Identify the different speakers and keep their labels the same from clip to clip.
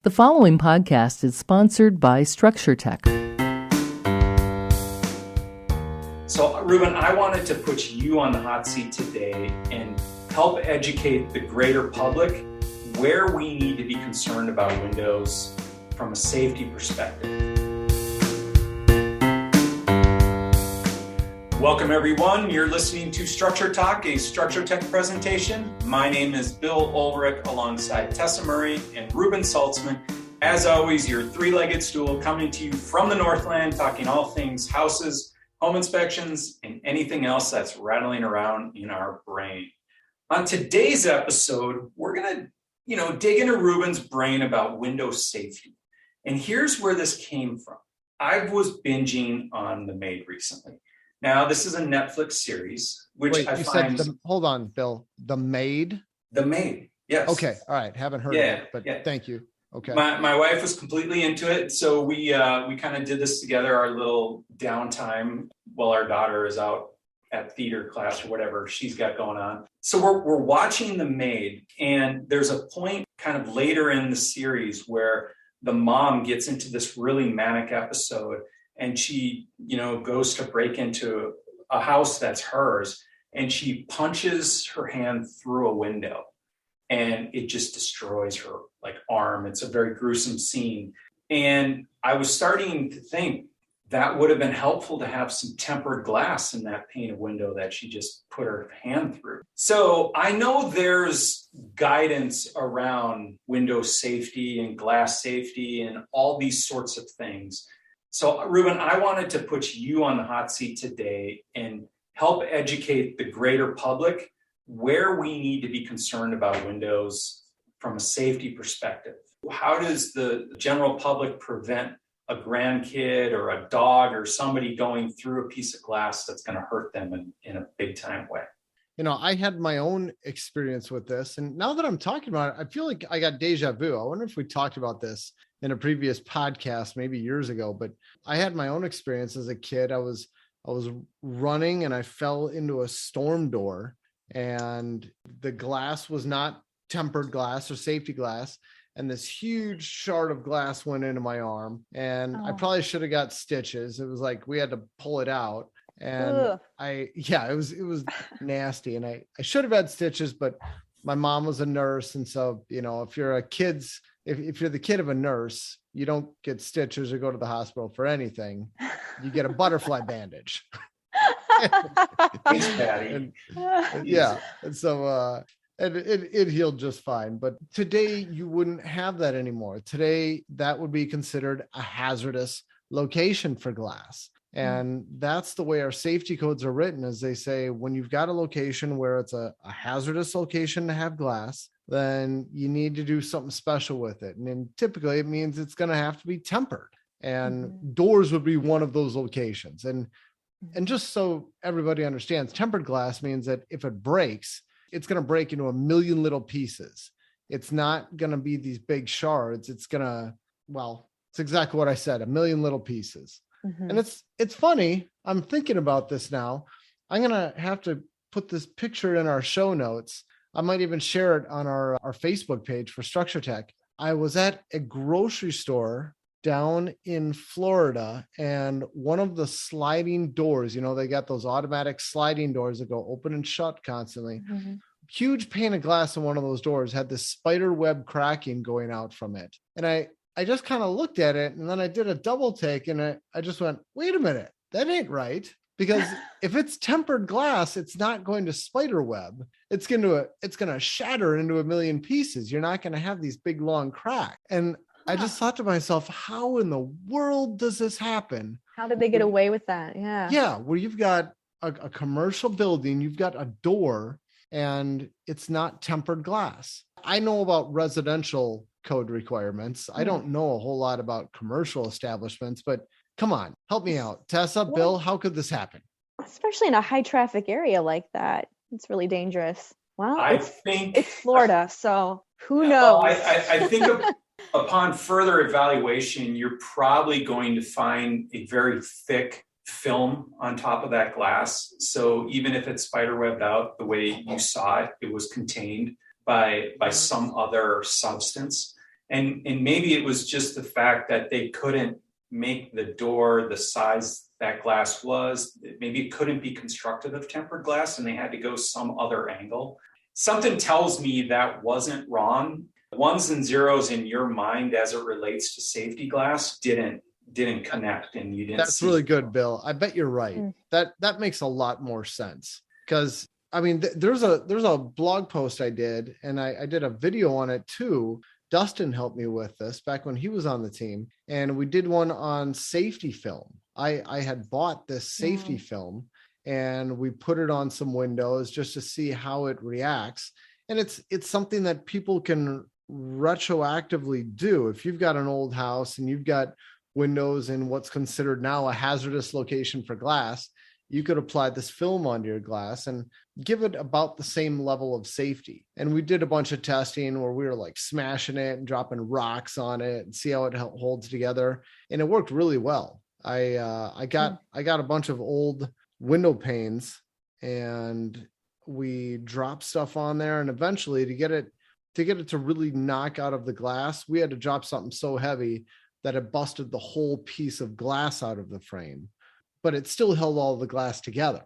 Speaker 1: The following podcast is sponsored by Structure Tech.
Speaker 2: So, Reuben, I wanted to put you on the hot seat today and help educate the greater public where we need to be concerned about windows from a safety perspective. Welcome, everyone. You're listening to Structure Talk, a Structure Tech presentation. My name is Bill Ulrich alongside Tessa Murray and Reuben Saltzman. As always, your three-legged stool coming to you from the Northland, talking all things houses, home inspections, and anything else that's rattling around in our brain. On today's episode, we're going to, dig into Reuben's brain about window safety. And here's where this came from. I was binging on The Maid recently. Now, this is a Netflix series, which
Speaker 3: Wait,
Speaker 2: I find...
Speaker 3: hold on, Bill. The Maid?
Speaker 2: The Maid, yes.
Speaker 3: Okay, all right. Haven't heard of it, but thank you. Okay.
Speaker 2: My wife was completely into it, so we kind of did this together, our little downtime while our daughter is out at theater class or whatever she's got going on. So we're watching The Maid, and there's a point kind of later in the series where the mom gets into this really manic episode, and she, goes to break into a house that's hers, and she punches her hand through a window, and it just destroys her arm. It's a very gruesome scene. And I was starting to think that would have been helpful to have some tempered glass in that pane of window that she just put her hand through. So I know there's guidance around window safety and glass safety and all these sorts of things. So, Reuben, I wanted to put you on the hot seat today and help educate the greater public where we need to be concerned about windows from a safety perspective. How does the general public prevent a grandkid or a dog or somebody going through a piece of glass that's going to hurt them in a big time way?
Speaker 3: I had my own experience with this. And now that I'm talking about it, I feel like I got deja vu. I wonder if we talked about this in a previous podcast, maybe years ago, but I had my own experience as a kid. I was running and I fell into a storm door, and the glass was not tempered glass or safety glass. And this huge shard of glass went into my arm, and I probably should have got stitches. It was like we had to pull it out. And it was nasty. And I should have had stitches, but my mom was a nurse. And so, if you're if you're the kid of a nurse, you don't get stitches or go to the hospital for anything. You get a butterfly bandage.
Speaker 2: Thanks, Patty.
Speaker 3: And so, it healed just fine. But today you wouldn't have that anymore. Today, that would be considered a hazardous location for glass. And that's the way our safety codes are written, as they say, when you've got a location where it's a hazardous location to have glass, then you need to do something special with it. And then typically it means it's going to have to be tempered, and doors would be one of those locations. And just so everybody understands, tempered glass means that if it breaks, it's going to break into a million little pieces. It's not going to be these big shards. It's exactly what I said, a million little pieces. And it's funny. I'm thinking about this now. I'm going to have to put this picture in our show notes. I might even share it on our Facebook page for Structure Tech. I was at a grocery store down in Florida, and one of the sliding doors, they got those automatic sliding doors that go open and shut constantly. Huge pane of glass in one of those doors had this spider web cracking going out from it. And I just kind of looked at it, and then I did a double take, and I just went, wait a minute, that ain't right. Because if it's tempered glass, it's not going to spider web. It's going to shatter into a million pieces. You're not going to have these big, long cracks. And I just thought to myself, how in the world does this happen?
Speaker 4: How did they get away with that? Yeah.
Speaker 3: Yeah. Where you've got a commercial building, you've got a door, and it's not tempered glass. I know about residential code requirements. I don't know a whole lot about commercial establishments, but come on, help me out. Tessa, Bill, how could this happen?
Speaker 4: Especially in a high traffic area like that. It's really dangerous. Well,
Speaker 2: I think
Speaker 4: it's Florida, so who knows?
Speaker 2: I think upon further evaluation, you're probably going to find a very thick film on top of that glass. So even if it's spiderwebbed out the way you saw it, it was contained by some other substance. And maybe it was just the fact that they couldn't make the door the size that glass was. Maybe it couldn't be constructed of tempered glass and they had to go some other angle. Something tells me that wasn't wrong. Ones and zeros in your mind as it relates to safety glass didn't connect, and you didn't.
Speaker 3: That's really good, Bill. I bet you're right. That makes a lot more sense, because I mean, there's a blog post I did, and I did a video on it too. Dustin helped me with this back when he was on the team, and we did one on safety film. I had bought this safety film, and we put it on some windows just to see how it reacts. And it's something that people can retroactively do. If you've got an old house and you've got windows in what's considered now a hazardous location for glass, you could apply this film onto your glass and give it about the same level of safety. And we did a bunch of testing where we were like smashing it and dropping rocks on it and see how it holds together. And it worked really well. I got a bunch of old window panes and we dropped stuff on there, and eventually to get it to really knock out of the glass, we had to drop something so heavy that it busted the whole piece of glass out of the frame, but it still held all the glass together.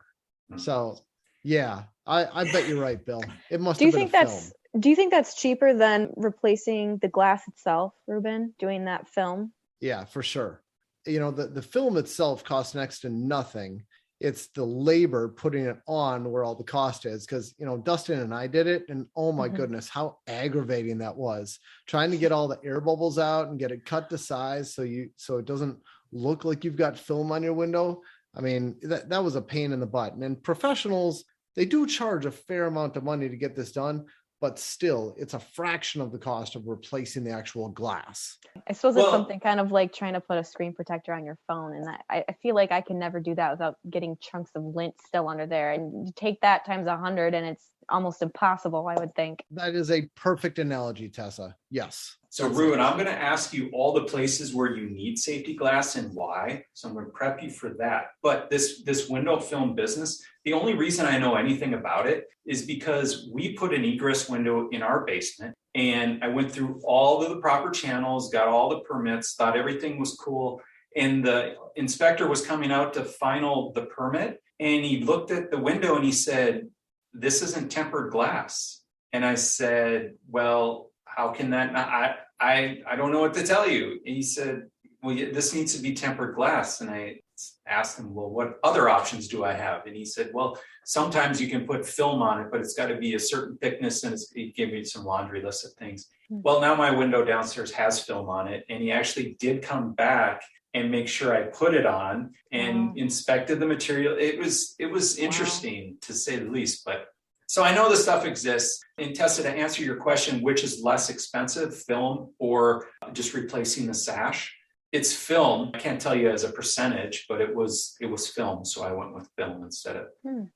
Speaker 3: So yeah, I bet you're right, Bill. It must have been a film.
Speaker 4: Do you think that's cheaper than replacing the glass itself, Reuben, doing that film?
Speaker 3: Yeah, for sure. You know, the film itself costs next to nothing. It's the labor putting it on where all the cost is. Because, you know, Dustin and I did it, and oh my goodness, how aggravating that was, trying to get all the air bubbles out and get it cut to size so it doesn't look like you've got film on your window. I mean, that was a pain in the butt. And professionals, they do charge a fair amount of money to get this done, but still, it's a fraction of the cost of replacing the actual glass.
Speaker 4: I suppose it's something kind of like trying to put a screen protector on your phone. And I feel like I can never do that without getting chunks of lint still under there. And you take that times 100 and it's almost impossible, I would think.
Speaker 3: That is a perfect analogy, Tessa. Yes.
Speaker 2: So Reuben, I'm going to ask you all the places where you need safety glass and why. So I'm going to prep you for that. But this window film business, the only reason I know anything about it is because we put an egress window in our basement, and I went through all of the proper channels, got all the permits, thought everything was cool. And the inspector was coming out to final the permit, and he looked at the window and he said, "This isn't tempered glass." And I said, "Well, how can that not? I don't know what to tell you." And he said, "Well, this needs to be tempered glass." And I asked him, "Well, what other options do I have?" And he said, "Well, sometimes you can put film on it, but it's got to be a certain thickness." And he gave me some laundry list of things. Well, now my window downstairs has film on it. And he actually did come back and make sure I put it on and inspected the material. It was interesting to say the least, but so I know this stuff exists. And Tessa, to answer your question, which is less expensive, film or just replacing the sash? It's film. I can't tell you as a percentage, but it was film. So I went with film instead of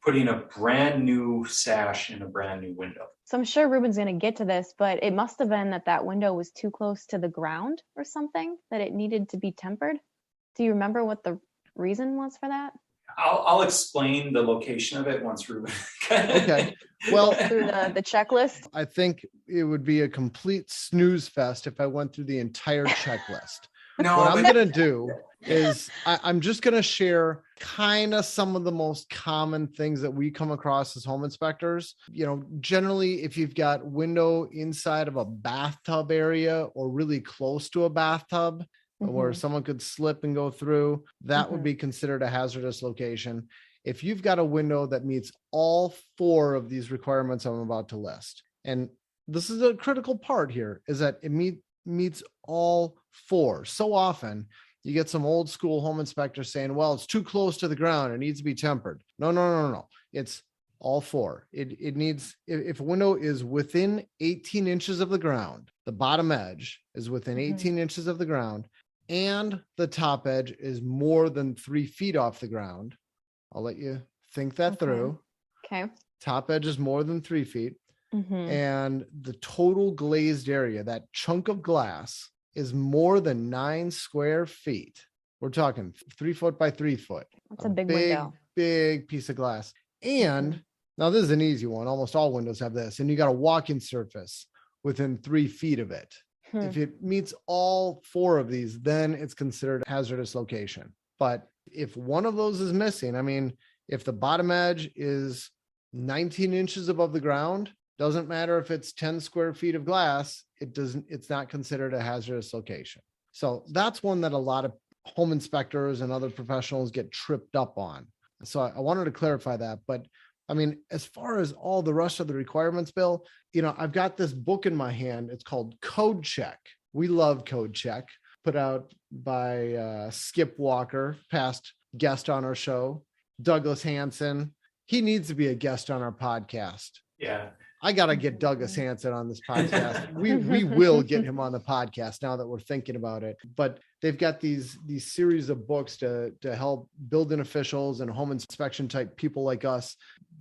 Speaker 2: putting a brand new sash in a brand new window.
Speaker 4: So I'm sure Reuben's going to get to this, but it must have been that window was too close to the ground or something, that it needed to be tempered. Do you remember what the reason was for that?
Speaker 2: I'll explain the location of it once Reuben.
Speaker 3: Okay. Well,
Speaker 4: through the checklist.
Speaker 3: I think it would be a complete snooze fest if I went through the entire checklist.
Speaker 2: No,
Speaker 3: what I'm going to do is I'm just going to share kind of some of the most common things that we come across as home inspectors. You know, generally, if you've got window inside of a bathtub area or really close to a bathtub, where someone could slip and go through, that would be considered a hazardous location. If you've got a window that meets all 4 of these requirements I'm about to list, and this is a critical part here, is that it meets all 4. So often you get some old school home inspectors saying, well, it's too close to the ground, it needs to be tempered. No. It's all 4. It needs, if a window is within 18 inches of the ground, the bottom edge is within 18 inches of the ground, and the top edge is more than 3 feet off the ground. I'll let you think that through.
Speaker 4: Okay.
Speaker 3: Top edge is more than 3 feet. And the total glazed area, that chunk of glass, is more than 9 square feet. We're talking 3 foot by 3 foot.
Speaker 4: That's a big window.
Speaker 3: Big piece of glass. And now this is an easy one. Almost all windows have this. And you got a walking surface within 3 feet of it. If it meets all 4 of these, then it's considered a hazardous location. But if one of those is missing, I mean, if the bottom edge is 19 inches above the ground, doesn't matter if it's 10 square feet of glass, it's not considered a hazardous location. So that's one that a lot of home inspectors and other professionals get tripped up on. So I wanted to clarify that. But I mean, as far as all the rest of the requirements, Bill, I've got this book in my hand. It's called Code Check. We love Code Check, put out by Skip Walker, past guest on our show, Douglas Hanson. He needs to be a guest on our podcast.
Speaker 2: Yeah.
Speaker 3: I got to get Douglas Hanson on this podcast. We will get him on the podcast now that we're thinking about it. But they've got these series of books to help building officials and home inspection type people like us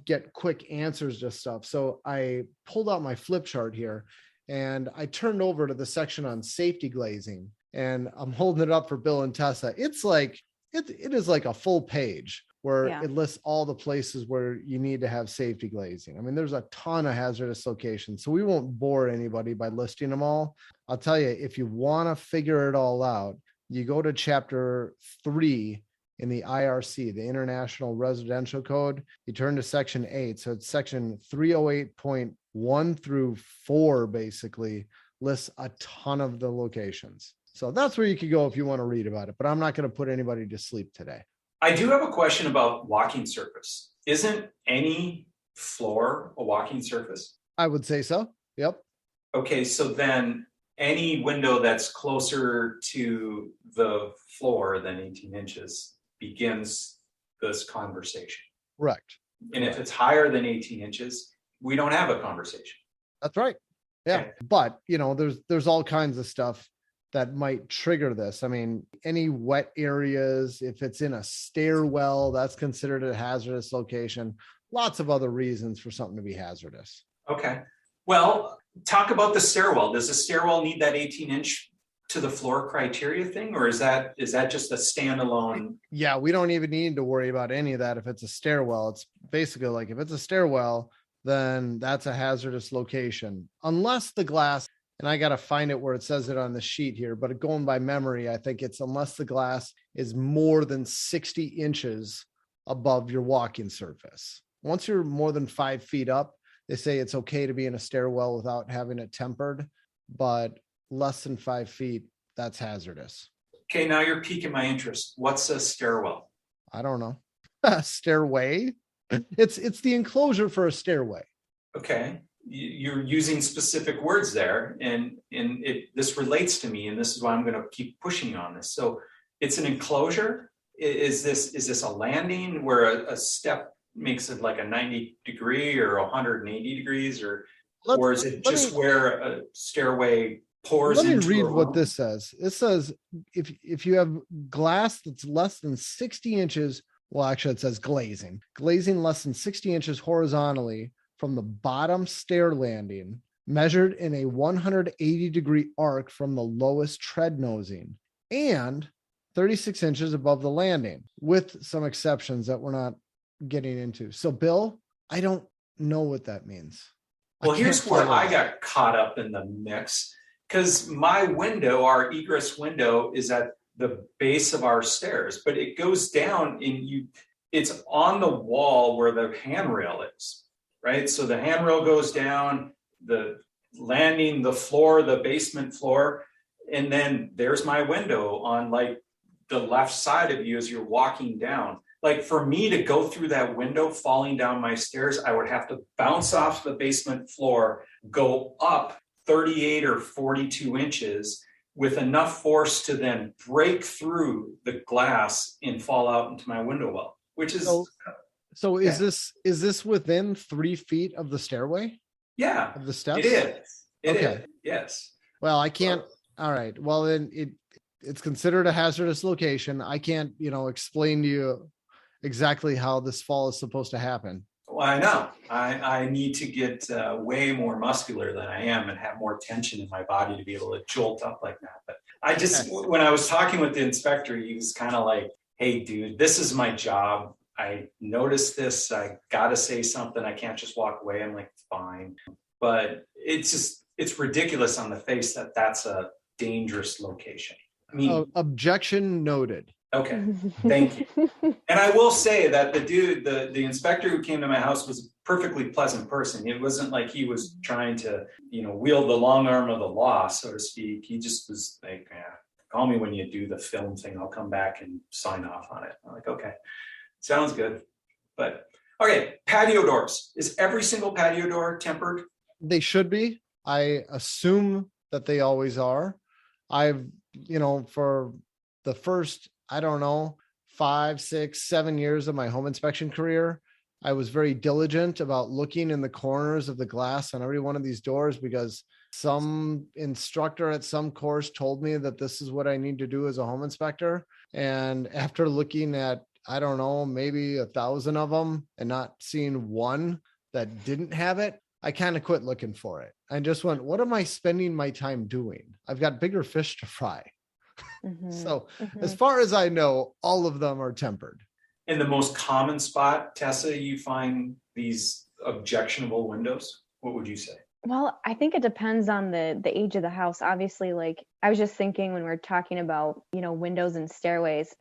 Speaker 3: get quick answers to stuff. So I pulled out my flip chart here and I turned over to the section on safety glazing, and I'm holding it up for Bill and Tessa. It's like, it is like a full page where it lists all the places where you need to have safety glazing. I mean, there's a ton of hazardous locations, so we won't bore anybody by listing them all. I'll tell you, if you want to figure it all out, you go to chapter 3 in the IRC, the International Residential Code. You turn to section 8. So it's section 308.1 through 4, basically lists a ton of the locations. So that's where you could go if you want to read about it, but I'm not going to put anybody to sleep today.
Speaker 2: I do have a question about walking surface. Isn't any floor a walking surface?
Speaker 3: I would say so. Yep.
Speaker 2: Okay, so then any window that's closer to the floor than 18 inches begins this conversation.
Speaker 3: Correct.
Speaker 2: And if it's higher than 18 inches, we don't have a conversation.
Speaker 3: That's right. Yeah.
Speaker 2: Okay.
Speaker 3: But, there's all kinds of stuff that might trigger this. I mean, any wet areas, if it's in a stairwell, that's considered a hazardous location. Lots of other reasons for something to be hazardous.
Speaker 2: Okay. Well, talk about the stairwell. Does the stairwell need that 18-inch to the floor criteria thing, or is that just a standalone? Yeah,
Speaker 3: we don't even need to worry about any of that if it's a stairwell. It's basically like if it's a stairwell, then that's a hazardous location, unless the glass, and I got to find it where it says it on the sheet here, but going by memory, I think it's unless the glass is more than 60 inches above your walking surface. Once you're more than 5 feet up, they say it's okay to be in a stairwell without having it tempered, but less than 5 feet, that's hazardous.
Speaker 2: Okay, now you're piquing my interest. What's a stairwell?
Speaker 3: I don't know. Stairway? It's the enclosure for a stairway.
Speaker 2: Okay. You're using specific words there, and this relates to me, and this is why I'm going to keep pushing on this. So it's an enclosure. Is this a landing where a step makes it like a 90 degree or 180 degrees, or is it just where a stairway pours into?
Speaker 3: Let me read what this says. It says if you have glass that's less than 60 inches, well, actually it says glazing less than 60 inches horizontally from the bottom stair landing, measured in a 180 degree arc from the lowest tread nosing, and 36 inches above the landing, with some exceptions that we're not getting into. So, Bill, I don't know what that means.
Speaker 2: Well, here's where I got caught up in the mix, because my window, our egress window, is at the base of our stairs, but it goes down it's on the wall where the handrail is. Right. So the handrail goes down, the landing, the floor, the basement floor. And then there's my window on like the left side of you as you're walking down. Like for me to go through that window, falling down my stairs, I would have to bounce off the basement floor, go up 38 or 42 inches with enough force to then break through the glass and fall out into my window well, which is...
Speaker 3: So is this within 3 feet of the stairway?
Speaker 2: Yeah,
Speaker 3: of the steps?
Speaker 2: It is. It
Speaker 3: okay.
Speaker 2: is. Yes.
Speaker 3: Well, I can't. All right. Well, then it's considered a hazardous location. I can't, explain to you exactly how this fall is supposed to happen.
Speaker 2: Well, I know. I need to get way more muscular than I am and have more tension in my body to be able to jolt up like that. But when I was talking with the inspector, he was kind of like, "Hey, dude, this is my job. I noticed this. I got to say something. I can't just walk away." I'm like, fine. But it's just, it's ridiculous on the face that that's a dangerous location. I mean,
Speaker 3: Objection noted.
Speaker 2: okay, thank you. And I will say that the dude, the inspector who came to my house was a perfectly pleasant person. It wasn't like he was trying to, wield the long arm of the law, so to speak. He just was like, yeah, call me when you do the film thing. I'll come back and sign off on it. I'm like, okay, sounds good. But okay, patio doors. Is every single patio door tempered?
Speaker 3: They should be. I assume that they always are. I've, for the first, 5, 6, 7 years of my home inspection career, I was very diligent about looking in the corners of the glass on every one of these doors because some instructor at some course told me that this is what I need to do as a home inspector. And after looking at, maybe 1,000 of them and not seeing one that didn't have it, I kind of quit looking for it. I just went, what am I spending my time doing? I've got bigger fish to fry. So as far as I know, all of them are tempered.
Speaker 2: In the most common spot, Tessa, you find these objectionable windows? What would you say?
Speaker 4: Well, I think it depends on the age of the house. Obviously, like I was just thinking when we're talking about, windows and stairways,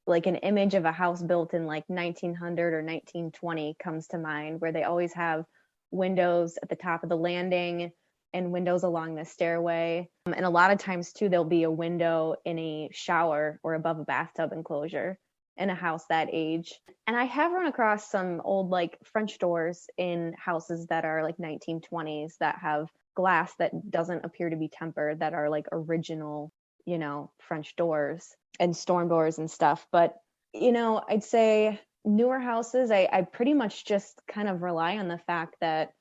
Speaker 4: like an image of a house built in like 1900 or 1920 comes to mind, where they always have windows at the top of the landing and windows along the stairway. And a lot of times too, there'll be a window in a shower or above a bathtub enclosure in a house that age. And I have run across some old like French doors in houses that are like 1920s that have glass that doesn't appear to be tempered, that are like original, French doors and storm doors and stuff. But, I'd say newer houses, I pretty much just kind of rely on the fact that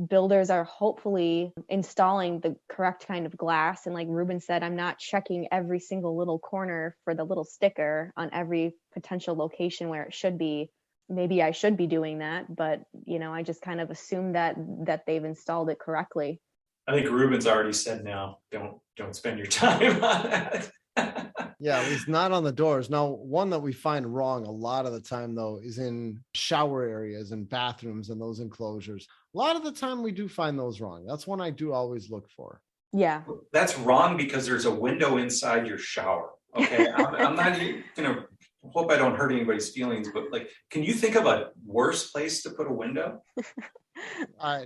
Speaker 4: builders are hopefully installing the correct kind of glass. And like Reuben said, I'm not checking every single little corner for the little sticker on every potential location where it should be. Maybe I should be doing that, but I just kind of assume that they've installed it correctly.
Speaker 2: I think Reuben's already said now, don't spend your time on that.
Speaker 3: Yeah, at least not on the doors. Now, one that we find wrong a lot of the time, though, is in shower areas and bathrooms and those enclosures. A lot of the time we do find those wrong. That's one I do always look for.
Speaker 4: Yeah.
Speaker 2: That's wrong because there's a window inside your shower. Okay. I'm not even hope I don't hurt anybody's feelings, but like, can you think of a worse place to put a window?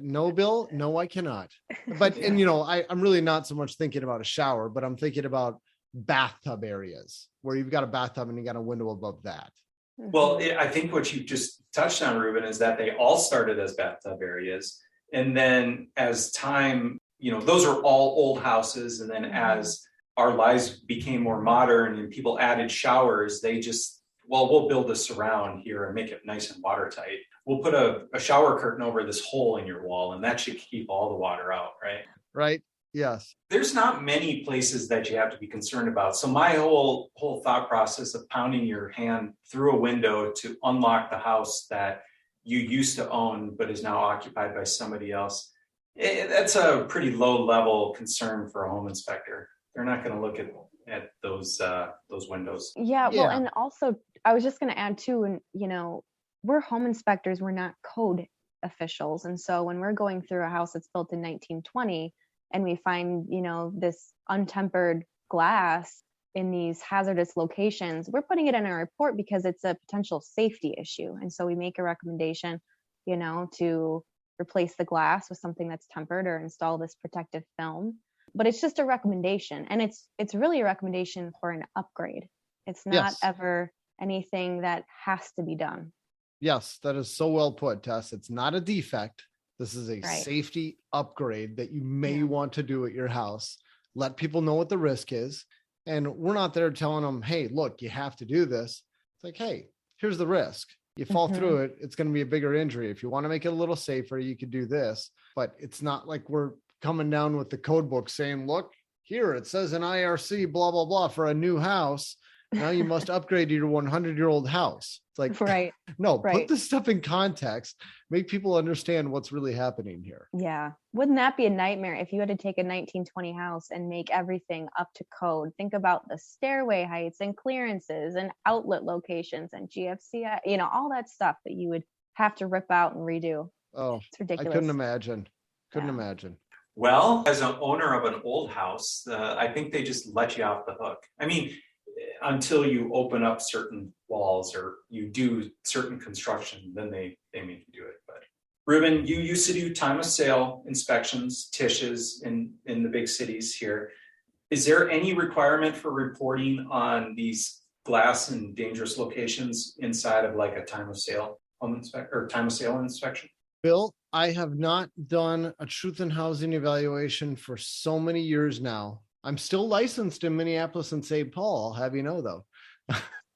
Speaker 3: No, Bill, no, I cannot. But, and I'm really not so much thinking about a shower, but I'm thinking about bathtub areas where you've got a bathtub and you got a window above that.
Speaker 2: Well, I think what you just touched on, Reuben, is that they all started as bathtub areas. And then as time, those are all old houses. And then as our lives became more modern and people added showers, they just, we'll build a surround here and make it nice and watertight. We'll put a shower curtain over this hole in your wall, and that should keep all the water out, right?
Speaker 3: Right. Yes.
Speaker 2: There's not many places that you have to be concerned about. So my whole thought process of pounding your hand through a window to unlock the house that you used to own but is now occupied by somebody else, that's a pretty low level concern for a home inspector. They're not going to look at those windows.
Speaker 4: Yeah. Well, and also I was just going to add too, and we're home inspectors, we're not code officials. And so when we're going through a house that's built in 1920 and we find, this untempered glass in these hazardous locations, we're putting it in our report because it's a potential safety issue. And so we make a recommendation, to replace the glass with something that's tempered or install this protective film. But it's just a recommendation. And it's really a recommendation for an upgrade. It's not ever anything that has to be done.
Speaker 3: Yes, that is so well put, Tess. It's not a defect. This is a safety upgrade that you may want to do at your house. Let people know what the risk is. And we're not there telling them, hey, look, you have to do this. It's like, hey, here's the risk. You fall through it, it's going to be a bigger injury. If you want to make it a little safer, you could do this. But it's not like we're coming down with the code book saying, look, here, it says an IRC, blah, blah, blah, for a new house. Now you must upgrade to your 100-year-old house. It's like, put this stuff in context, make people understand what's really happening here.
Speaker 4: Yeah. Wouldn't that be a nightmare if you had to take a 1920 house and make everything up to code? Think about the stairway heights and clearances and outlet locations and GFCI, all that stuff that you would have to rip out and redo.
Speaker 3: Oh,
Speaker 4: it's ridiculous.
Speaker 3: I couldn't imagine. Couldn't imagine.
Speaker 2: Well, as an owner of an old house, I think they just let you off the hook. I mean, until you open up certain walls or you do certain construction, then they make you do it. But Reuben, you used to do time of sale inspections, TISHs in the big cities here. Is there any requirement for reporting on these glass and dangerous locations inside of like a time of sale home inspection or time of sale inspection?
Speaker 3: Bill, I have not done a truth in housing evaluation for so many years now. I'm still licensed in Minneapolis and St. Paul, I'll have you know, though.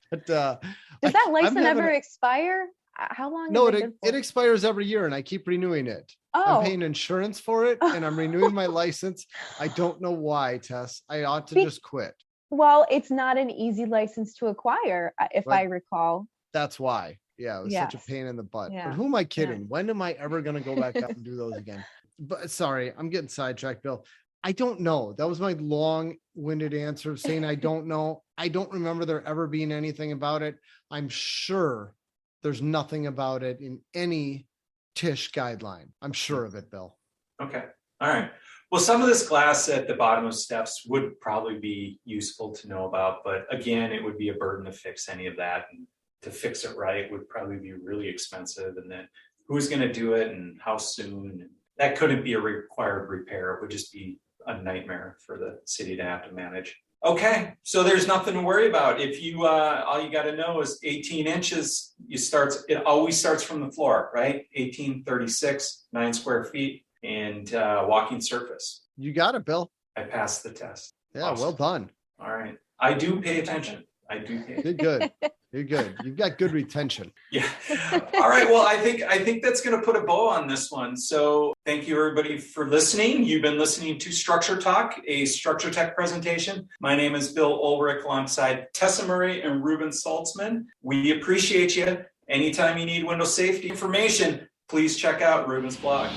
Speaker 3: But,
Speaker 4: Does that license ever expire? How long?
Speaker 3: No, it expires every year and I keep renewing it.
Speaker 4: Oh.
Speaker 3: I'm paying insurance for it and I'm renewing my license. I don't know why, Tess. I ought to just quit.
Speaker 4: Well, it's not an easy license to acquire, if I recall.
Speaker 3: That's why. Yeah, it was such a pain in the butt.
Speaker 4: Yeah.
Speaker 3: But who am I kidding? Yeah. When am I ever going to go back up and do those again? But sorry, I'm getting sidetracked, Bill. I don't know. That was my long-winded answer of saying I don't know. I don't remember there ever being anything about it. I'm sure there's nothing about it in any TISH guideline. I'm sure of it, Bill.
Speaker 2: Okay. All right. Well, some of this glass at the bottom of steps would probably be useful to know about, but again, it would be a burden to fix any of that. And to fix it right would probably be really expensive. And then who's going to do it and how soon? That couldn't be a required repair. It would just be a nightmare for the city to have to manage. Okay, so there's nothing to worry about. If you, all you got to know is 18 inches, it always starts from the floor, right? 1836, 9 square feet, and walking surface.
Speaker 3: You got it, Bill.
Speaker 2: I passed the test.
Speaker 3: Yeah,
Speaker 2: awesome.
Speaker 3: Well done.
Speaker 2: All right. I do pay attention.
Speaker 3: You're good. You're good. You've got good retention.
Speaker 2: Yeah. All right. Well, I think that's going to put a bow on this one. So thank you, everybody, for listening. You've been listening to Structure Talk, a Structure Tech presentation. My name is Bill Ulrich alongside Tessa Murray and Reuben Saltzman. We appreciate you. Anytime you need window safety information, please check out Reuben's blog.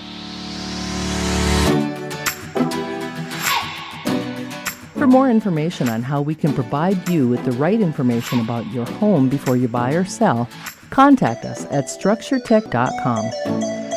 Speaker 1: For more information on how we can provide you with the right information about your home before you buy or sell, contact us at structuretech.com.